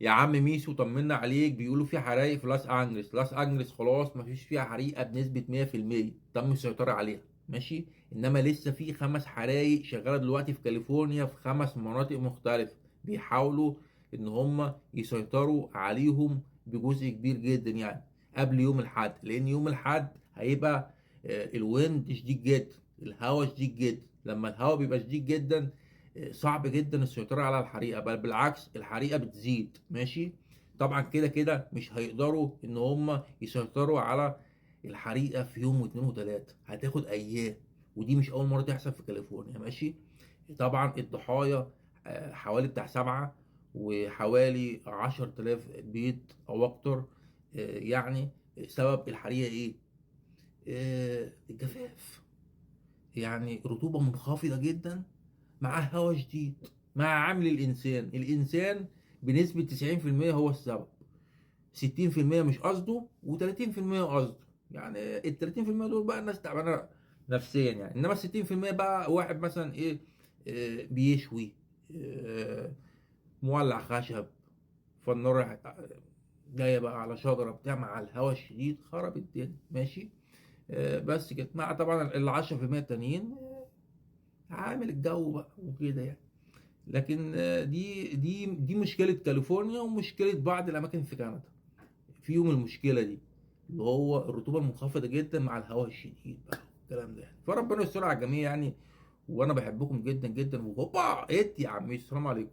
يا عم ميسو طمنا عليك، بيقولوا في حرايق في لاس انجلس. لاس انجلس خلاص مفيش فيها حريقه بنسبه 100%، تم السيطره عليها ماشي. انما لسه في 5 حرايق شغاله دلوقتي في كاليفورنيا في 5 مناطق مختلفه، بيحاولوا ان هم يسيطروا عليهم بجزء كبير جدا يعني قبل يوم الاحد، لان يوم الاحد هيبقى الويند شديد جدا، الهواء شديد جدا. لما الهواء بيبقى شديد جدا صعب جدا السيطرة على الحريقة، بل بالعكس الحريقة بتزيد ماشي. طبعا كده كده مش هيقدروا ان هم يسيطروا على الحريقة في يوم واثنين وثلاثة، هتاخد ايام. ودي مش اول مرة تحصل في كاليفورنيا ماشي. طبعا الضحايا حوالي بتاع 7، وحوالي 10,000 بيت او اكتر. يعني سبب الحريقة ايه؟ الجفاف، يعني رطوبة منخفضة جدا مع هواء شديد مع عامل الإنسان. الإنسان بنسبة 90% هو السبب، 60% مش قصده و30% قصده. يعني ال 30% دول بقى الناس تعبانة نفسيا يعني، إنما ال 60% بقى واحد مثلا إيه، بيشوي، آه، مولع خشب، فالنار جاية بقى على شجرة بتاع، مع الهواء الشديد خرب الدنيا ماشي. بس كده، مع طبعا ال 10% التانيين عامل الجو بقى وكده يعني. لكن دي مشكلة كاليفورنيا ومشكلة بعض الأماكن في كندا، فيهم المشكلة دي اللي هو الرطوبة المنخفضة جدا مع الهواء الشديد بقى الكلام ده يعني. فربنا يستر على الجميع يعني. وأنا بحبكم جدا جدا، وهوبا إيه يا عمي، السلام عليكم.